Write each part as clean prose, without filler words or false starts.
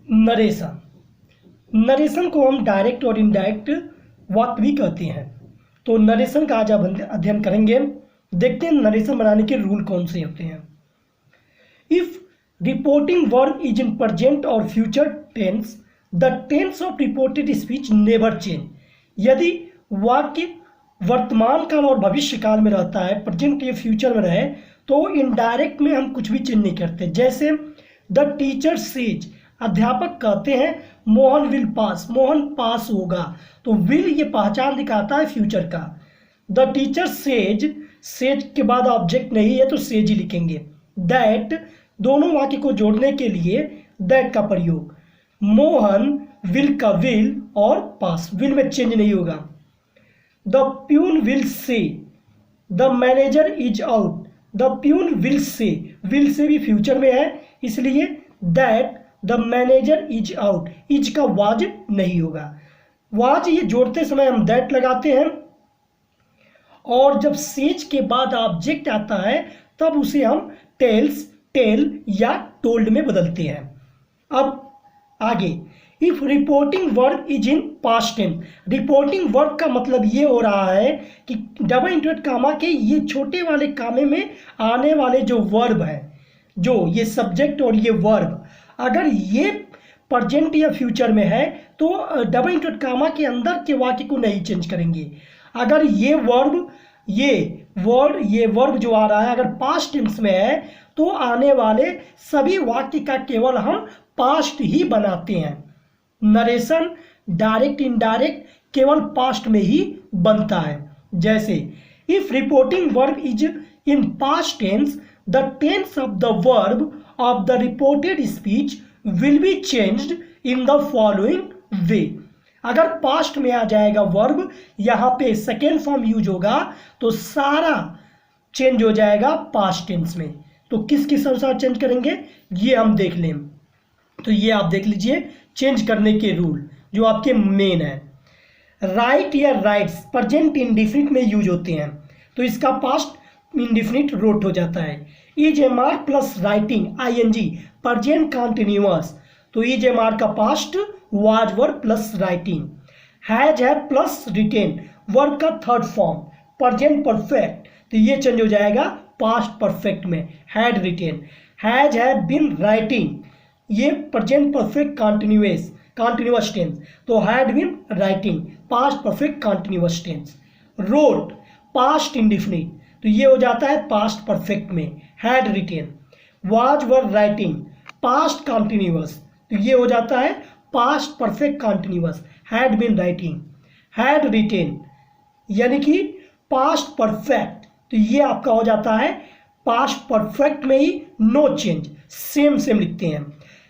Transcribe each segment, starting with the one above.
Narration. Narration को हम direct और इनडायरेक्ट वाक्य भी कहते हैं। तो नरेशन का आज आप अध्ययन करेंगे। देखते हैं नरेशन बनाने के रूल कौन से होते हैं। If reporting verb is in present और future tense, the tense of reported speech never change. यदि वाक्य वर्तमान काल और भविष्य काल में रहता है, प्रेजेंट या फ्यूचर में रहे, तो इनडायरेक्ट में हम कुछ भी चेंज नहीं करते। जैसे द टीचर सेज, अध्यापक कहते हैं मोहन विल पास, मोहन पास होगा। तो विल ये पहचान दिखाता है फ्यूचर का। द टीचर सेज, सेज के बाद ऑब्जेक्ट नहीं है तो सेज ही लिखेंगे। दैट, दोनों वाक्य को जोड़ने के लिए दैट का प्रयोग। मोहन विल का विल और पास, विल में चेंज नहीं होगा। The peon will say, the manager is out, the peon will say भी फ्यूचर में है, इसलिए that the manager is out, is का वाज नहीं होगा। वाज ये जोड़ते समय हम दैट लगाते हैं, और जब सेज के बाद ऑब्जेक्ट आता है तब उसे हम टेल्स, टेल या टोल्ड में बदलते हैं। अब आगे, if reporting verb is in past tense. Reporting verb का मतलब ये हो रहा है कि डबल इंटरेट कामा के ये छोटे वाले कामे में आने वाले जो वर्ब है, जो ये सब्जेक्ट और ये वर्ब, अगर ये प्रेजेंट या फ्यूचर में है तो डबल इंटरेट कामा के अंदर के वाक्य को नहीं चेंज करेंगे। अगर ये वर्ब जो आ रहा है अगर पास्ट टेंस में है तो आने वाले सभी वाक्य का केवल हम पास्ट ही बनाते हैं। नरेशन डायरेक्ट इनडायरेक्ट केवल पास्ट में ही बनता है। जैसे if reporting verb is in past tense, the tense of the verb of the reported speech will be changed in the following way। अगर पास्ट में आ जाएगा वर्ब, यहाँ पे सेकेंड फॉर्म यूज होगा तो सारा चेंज हो जाएगा पास्ट टेंस में। तो किस किस अनुसार चेंज करेंगे ये हम देख लें। तो ये आप देख लीजिए चेंज करने के रूल जो आपके मेन है। राइट या राइट्स प्रेजेंट इंडिफिनिट में यूज होते हैं, तो इसका पास्ट इंडिफिनिट रोट हो जाता है। Is am are plus writing ING present continuous, तो इज एम आर का past was verb plus writing. Has have plus written verb का थर्ड फॉर्म प्रेजेंट परफेक्ट, तो ये चेंज हो जाएगा पास्ट परफेक्ट में had written. Has have been writing, ये present perfect continuous tense, तो had been writing past perfect continuous tense. Wrote past indefinite, तो ये हो जाता है पास्ट परफेक्ट में had written. Was were writing past continuous, तो ये हो जाता है past perfect continuous had been writing. Had written यानी कि पास्ट परफेक्ट, तो ये आपका हो जाता है पास्ट परफेक्ट में ही नो चेंज, सेम लिखते हैं।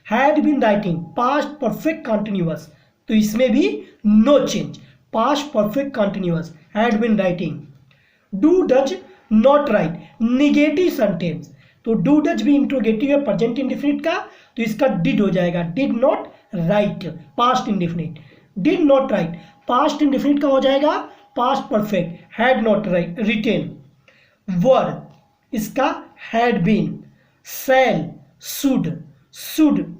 Had been writing past perfect continuous, तो इसमें भी no change past perfect continuous had been writing. Do does not write negative sentence, तो डू डज भी इंट्रोगेटिव है प्रेजेंट इंडिफिनिट का, तो इसका डिड हो जाएगा। Did not write past indefinite, did not write past indefinite का हो जाएगा past perfect had not write written. Verb इसका had been. Shall should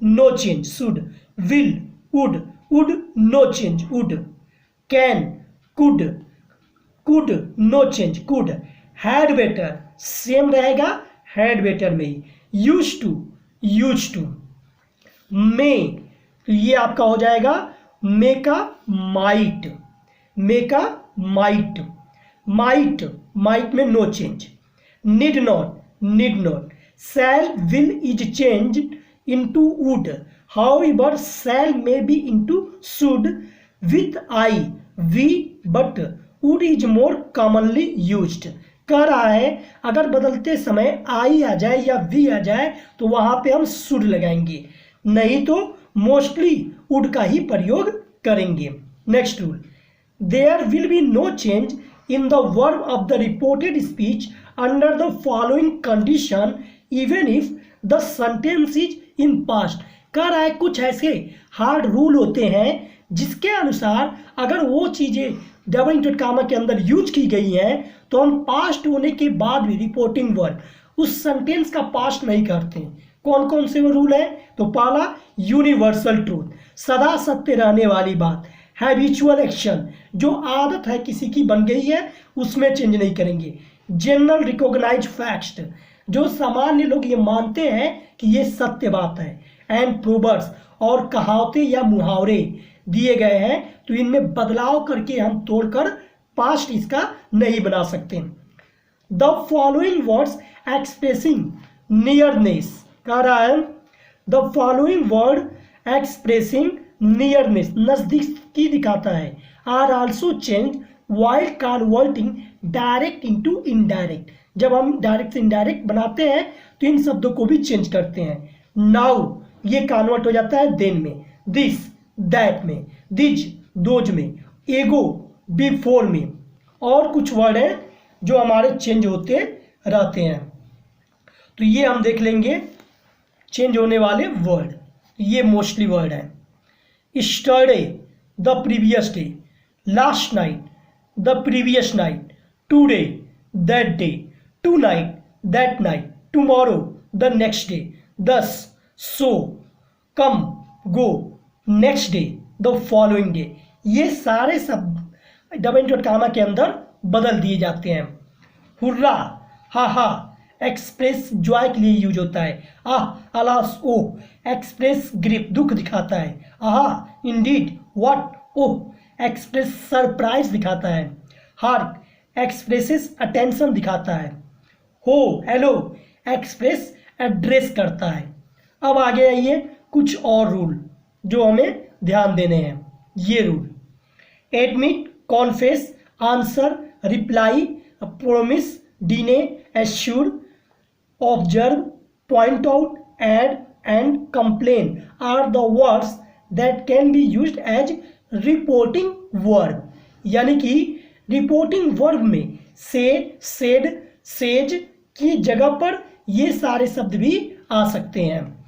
no change should. Will would no change would. Can could no change could. Had better same रहेगा had better में ही। Use to. मे, तो ये आपका हो जाएगा may का माइट, माइट में no change. Need not. Shall will is change into would, however shall may be into should with I we, but would is more commonly used. कह रहा है अगर बदलते समय आई आ जाए या वी आ जाए तो वहां पे हम शुड लगाएंगे, नहीं तो मोस्टली वुड का ही प्रयोग करेंगे। Next rule, there will be no change in the verb of the reported speech under the following condition even if the sentence is in past. कह रहा है कुछ ऐसे हार्ड रूल होते हैं जिसके अनुसार अगर वो चीजें डबल इंटरेट कामा के अंदर यूज की गई हैं तो हम पास्ट होने के बाद भी रिपोर्टिंग वर्ब उस सेंटेंस का पास्ट नहीं करते, कौन कौन से वो रूल हैं? तो पहला, यूनिवर्सल ट्रूथ, सदा सत्य रहने वाली बात। हैबिचुअल एक्शन, जो आदत है किसी की बन गई है उसमें चेंज नहीं करेंगे। जनरल रिकॉग्नाइज फैक्ट, जो सामान्य लोग ये मानते हैं कि ये सत्य बात है। एंड प्रोवर्ब्स, और कहावतें या मुहावरे दिए गए हैं तो इनमें बदलाव करके हम तोड़कर पास्ट इसका नहीं बना सकते। The following words expressing nearness, कह रहा है the following word expressing nearness, नजदीकी दिखाता है, are also change while converting direct into indirect, जब हम डायरेक्ट से इनडायरेक्ट बनाते हैं तो इन शब्दों को भी चेंज करते हैं। नाउ ये कन्वर्ट हो जाता है देन में, दिस दैट में, दिज दोज में, एगो बिफोर में, और कुछ वर्ड हैं जो हमारे चेंज होते रहते हैं। तो ये हम देख लेंगे चेंज होने वाले वर्ड, ये मोस्टली वर्ड हैं। Yesterday, the previous day, last night, the previous night, today, that day, tonight, that night, tomorrow, the next day, this, so, come, go, next day, the following day. ये सारे शब्द double interact कामा के अंदर बदल दिए जाते हैं। Hurrah, हा हा, एक्सप्रेस जॉय के लिए यूज होता है। अलास, ओ, एक्सप्रेस ग्रीफ, दुख दिखाता है। आहा, Indeed, what, oh, express surprise दिखाता है। हार्क, एक्सप्रेसेस अटेंशन दिखाता है। हो, हेलो, एक्सप्रेस एड्रेस करता है। अब आगे आइए कुछ और रूल जो हमें ध्यान देने हैं। ये rule, admit, confess, answer, reply, promise, deny, assure, observe, point out, add and complain are the words that can be used as reporting verb. यानी कि रिपोर्टिंग वर्ब में से, सेड, सेज की जगह पर ये सारे शब्द भी आ सकते हैं।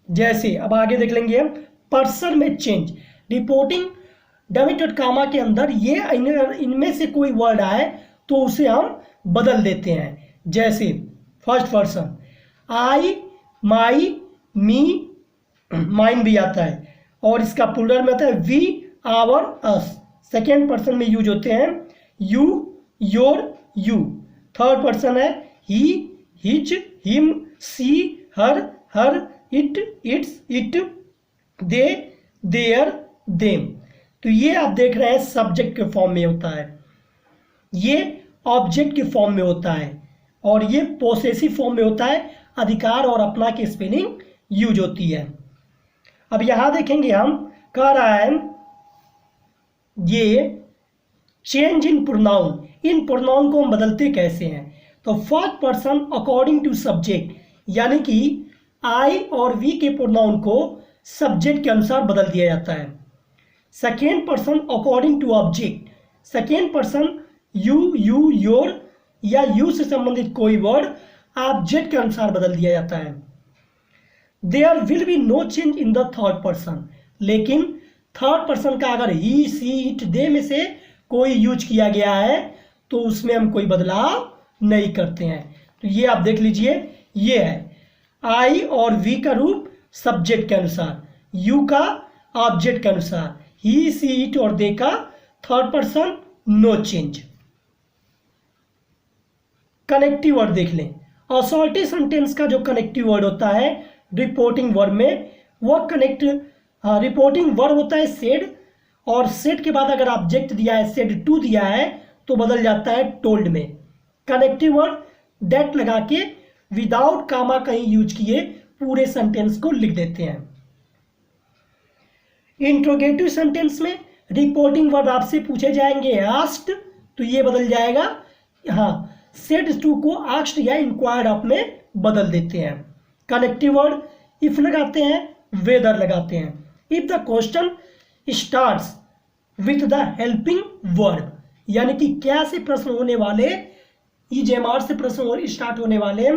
जैसे अब आगे देख लेंगे हम, पर्सन में चेंज, रिपोर्टिंग डबल डॉट कामा के अंदर ये इनमें से कोई वर्ड आए तो उसे हम बदल देते हैं। जैसे first person, I, my, me, mine भी आता है, और इसका प्लूरल में आता है we, our, us. Second person में यूज होते हैं you, your, you. Third person है he, his, him, she, her, it, its, it, they, their, them. तो ये आप देख रहे हैं सब्जेक्ट के फॉर्म में होता है, ये ऑब्जेक्ट के फॉर्म में होता है, और ये पोसेसिव फॉर्म में होता है। अधिकार और अपना की स्पेलिंग यूज होती है। अब यहां देखेंगे हम, कह रहा है ये change in pronoun, in pronoun को हम बदलते कैसे हैं? तो first person according to subject, यानी कि आई और वी के प्रोनाउन को सब्जेक्ट के अनुसार बदल दिया जाता है। Second person according to object, second person you, your या यू से संबंधित कोई वर्ड ऑब्जेक्ट के अनुसार बदल दिया जाता है। There will be no change in the third person, लेकिन थर्ड पर्सन का अगर ही, सी, इट, दे में से कोई यूज किया गया है तो उसमें हम कोई बदलाव नहीं करते हैं। तो ये आप देख लीजिए, ये है आई और वी का रूप सब्जेक्ट के अनुसार, यू का ऑब्जेक्ट के अनुसार, ही, सी, इट और दे का third person no change. Connective word देख लें। असॉर्टिव सेंटेंस का जो कनेक्टिव वर्ड होता है रिपोर्टिंग वर्ब में, वह रिपोर्टिंग वर्ब होता है सेड, और सेड के बाद अगर ऑब्जेक्ट दिया है, सेड टू दिया है, तो बदल जाता है टोल्ड में। कनेक्टिव वर्ड दैट लगा के विदाउट कामा कहीं यूज किए पूरे सेंटेंस को लिख देते हैं। इंट्रोगेटिव सेंटेंस में रिपोर्टिंग वर्ब आपसे पूछे जाएंगे आस्क्ड, तो ये बदल जाएगा, हाँ, सेड टू को आस्क्ड या इंक्वायर्ड आप में बदल देते हैं। कनेक्टिव वर्ड इफ लगाते हैं, वेदर लगाते हैं। If the question starts with the helping verb, यानी कि क्या से प्रश्न होने वाले, ईजेएमआर से प्रश्न स्टार्ट होने वाले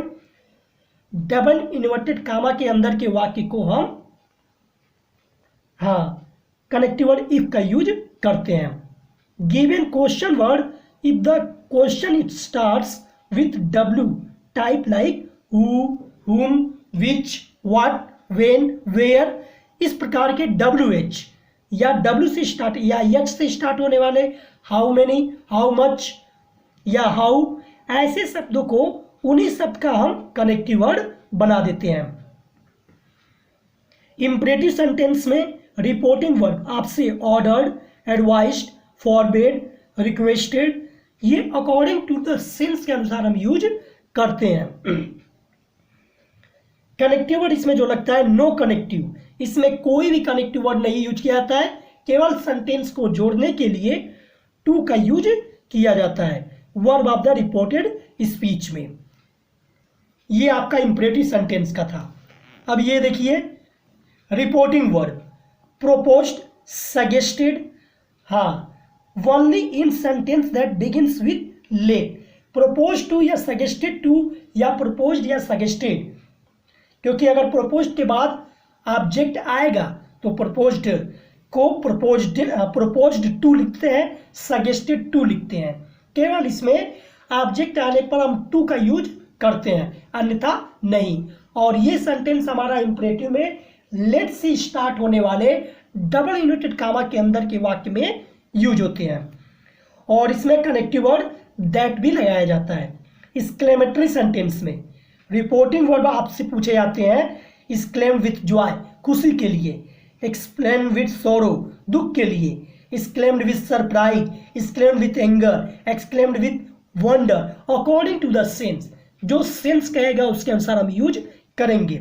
डबल इन्वर्टेड कामा के अंदर के वाक्य को हम, हाँ, कनेक्टिव वर्ड इफ का यूज करते हैं। Given question word if the question it starts with W type like who, whom, which, what, when, where, इस प्रकार के WH या W से स्टार्ट या H से स्टार्ट होने वाले हाउ मेनी, हाउ मच या हाउ, ऐसे शब्दों को उन्हीं शब्द का हम कनेक्टिव वर्ड बना देते हैं। इंपरेटिव सेंटेंस में रिपोर्टिंग वर्ब आपसे ऑर्डर्ड, एडवाइज्ड, फॉरबेड, रिक्वेस्टेड, ये अकॉर्डिंग टू द सेंस के अनुसार हम यूज करते हैं। कनेक्टिव वर्ड इसमें जो लगता है नो कनेक्टिव, इसमें कोई भी कनेक्टिव वर्ड नहीं यूज किया जाता है, केवल सेंटेंस को जोड़ने के लिए टू का यूज किया जाता है verb of the reported speech में। ये आपका इंपरेटिव सेंटेंस का था। अब ये देखिए रिपोर्टिंग वर्ब प्रोपोज्ड, सजेस्टेड, हाँ only in sentence that begins with let. Propose to या सजेस्टेड टू या प्रोपोज्ड या सजेस्टेड, क्योंकि अगर प्रोपोज्ड के बाद ऑब्जेक्ट आएगा तो प्रोपोज्ड को प्रोपोज्ड टू लिखते हैं, सजेस्टेड टू लिखते हैं। केवल इसमें ऑब्जेक्ट आने पर हम टू का यूज करते हैं, अन्यथा नहीं। और ये सेंटेंस हमारा इंपरेटिव में लेट से स्टार्ट होने वाले डबल इन्वर्टेड कामा के अंदर के वाक्य में यूज होते हैं। और इसमें कनेक्टिव वर्ड दैट भी लगाया जाता है। एक्सक्लेमेटरी सेंटेंस में रिपोर्टिंग वर्ड आपसे पूछे जाते हैं एक्सक्लेम विथ जॉय, खुशी के लिए, एक्सप्लेन विथ सोरो, दुख के लिए, exclaimed with surprise, exclaimed with anger, exclaimed with wonder, according to the sense. जो सेंस कहेगा उसके अनुसार हम यूज करेंगे।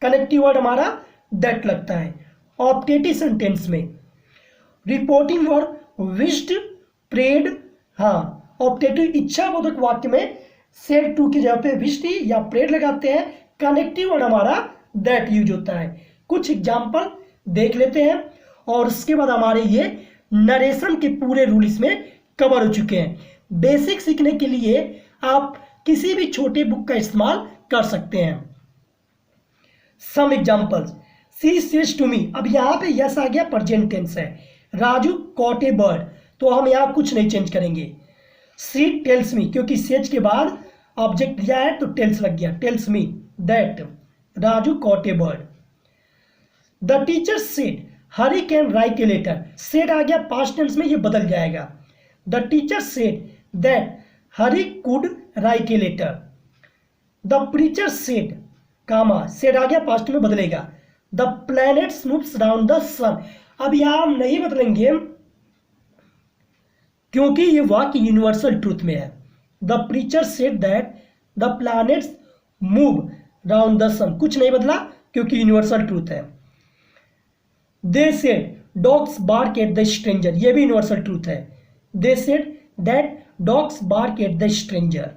कनेक्टिव वर्ड हमारा दैट लगता है। ऑप्टेटिव सेंटेंस में रिपोर्टिंग वर्ड विश्ड, प्रेड, हाँ ऑप्टेटिव इच्छाबोधक वाक्य में सेड टू की जगह पे विश्ड या प्रेड लगाते हैं। कनेक्टिव वर्ड हमारा दैट यूज होता है। कुछ एग्जाम्पल देख लेते हैं और उसके बाद हमारे ये नरेशन के पूरे रूल इसमें कवर हो चुके हैं। बेसिक सीखने के लिए आप किसी भी छोटे बुक का इस्तेमाल कर सकते हैं। Some examples, she says to me, अब यहाँ पे यस आ गया, प्रेजेंट टेंस है। राजू कॉट ए बर्ड, तो हम यहाँ कुछ नहीं चेंज करेंगे। सी टेल्स मी, क्योंकि सेज के बाद ऑब्जेक्ट दिया है तो टेल्स लग गया, tells me that Raju caught a bird. The teacher said Hari can write a letter, said आ गया पास्ट टेंस में, ये बदल जाएगा। The teacher said that Hari could write a letter. The preacher said comma, said आ गया पास्ट में बदलेगा। The planets moves round the sun, अब यहां हम नहीं बदलेंगे क्योंकि ये वाक्य यूनिवर्सल ट्रूथ में है। The preacher said that the planets move round the sun, कुछ नहीं बदला क्योंकि यूनिवर्सल ट्रूथ है। They said dogs bark at the stranger, ये भी यूनिवर्सल ट्रूथ है। They said that dogs bark at the stranger.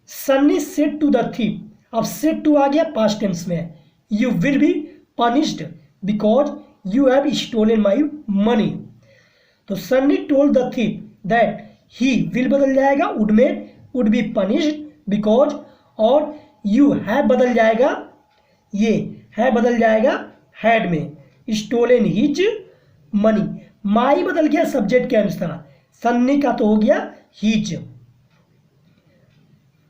Sunny said to the thief, अब said to आ गया पास्ट टेंस में, you will be punished because you have stolen my money. तो Sunny told the thief that he will बदल जाएगा would में, would be punished because, और you have बदल जाएगा, ये है बदल जाएगा हैड में, स्टोलन हिज मनी। माई बदल गया सब्जेक्ट के अनुसार, सन्नी का तो हो गया his.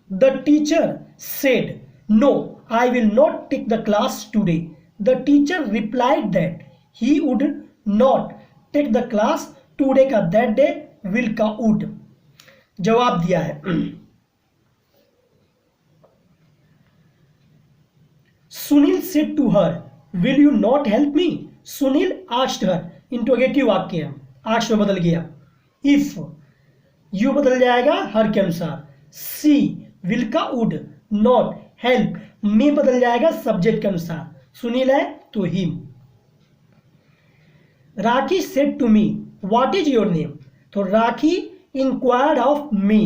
The teacher said no I will not take the class today. The teacher replied that he would not take the class today का दैट डे, विल का वुड जवाब दिया है। Sunil said to her will you not help me. Sunil asked her, interrogative वाक्य है, asked में बदल गया। इफ यू बदल जाएगा हर के अनुसार, सी विल का वुड, नॉट हेल्प मी बदल जाएगा सब्जेक्ट के अनुसार, सुनील है तो him. Rakhi said to me what is your name, तो Rakhi inquired of me,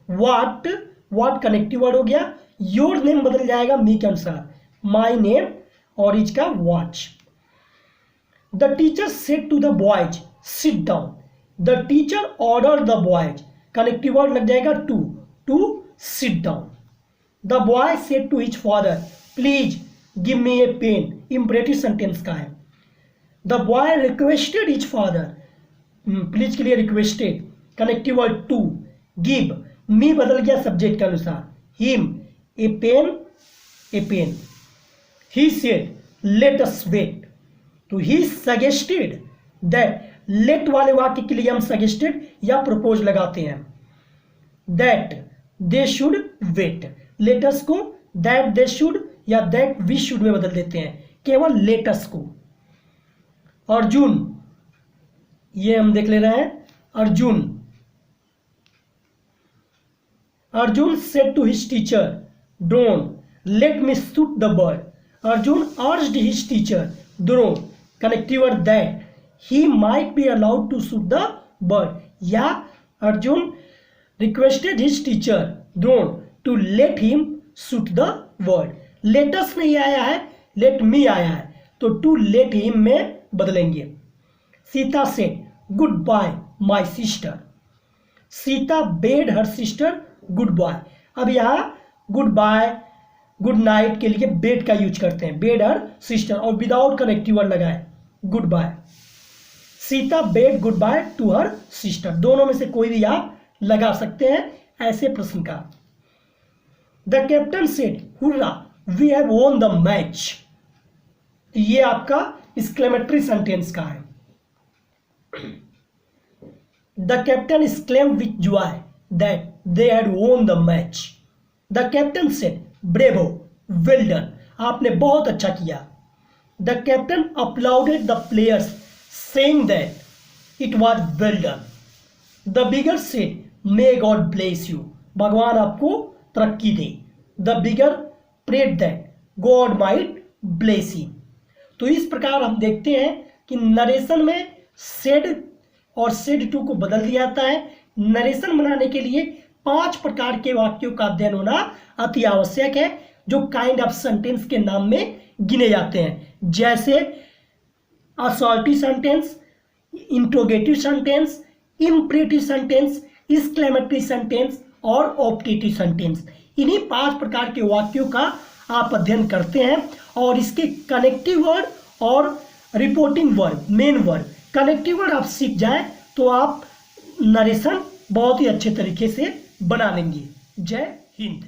what what connective word हो गया, योर नेम बदल जाएगा मी के अनुसार, माई नेम और इज का was. The teacher said to the boys sit down, the teacher order the boys, connective word लग जाएगा to sit down. The boy said to his father please give me a pen, imperative sentence का है। The boy requested his father, please के लिए requested, connective word to, give me बदल गया subject के अनुसार, him a pen a pen. He said let us wait, तो he suggested that, late वाले वाक्य के लिए हम सजेस्टेड या प्रपोज लगाते हैं, that they should wait, let's को दैट दे शुड या दैट वी शुड में बदल देते हैं, केवल लेटस को। अर्जुन, ये हम देख ले रहे हैं, Arjun said to his teacher don't let me shoot the bird, Arjun urged his teacher Drona connective word that he might be allowed to shoot the bird, या Arjun requested his teacher Drona to let him shoot the bird. Let's नहीं आया है, let me आया है, तो to let him में बदलेंगे। Sita said good bye my sister, Sita bade her sister good bye. अब यहाँ गुड बाय गुड नाइट के लिए बेड का यूज करते हैं, बेड हर सिस्टर, और विदाउट कनेक्टिव वर्ड लगाए good bye. Sita bade good bye to her sister, दोनों में से कोई भी आप लगा सकते हैं ऐसे प्रश्न का। The captain said hurrah we have won the match, ये आपका एक्सक्लेमेटरी सेंटेंस का है। The captain exclaimed with joy that they had won the match. The captain said, "Bravo, well done." आपने बहुत अच्छा किया। The captain applauded the players, saying that it was well done. The beggar said, "May God bless you." भगवान आपको तरक्की दे। The beggar prayed that God might bless him. तो इस प्रकार हम देखते हैं कि नरेशन में सेड और सेड टू को बदल दिया जाता है। नरेशन बनाने के लिए 5 प्रकार के वाक्यों का अध्ययन होना अति आवश्यक है, जो काइंड ऑफ सेंटेंस के नाम में गिने जाते हैं, जैसे assertive sentence, interrogative sentence, imperative sentence, exclamatory sentence और ऑप्टेटिव सेंटेंस। इन्हीं 5 प्रकार के वाक्यों का आप अध्ययन करते हैं और इसके कनेक्टिव वर्ड और reporting word, main word, connective word आप सीख जाएं तो आप नरेशन बहुत ही अच्छे तरीके से बना लेंगे। जय हिंद।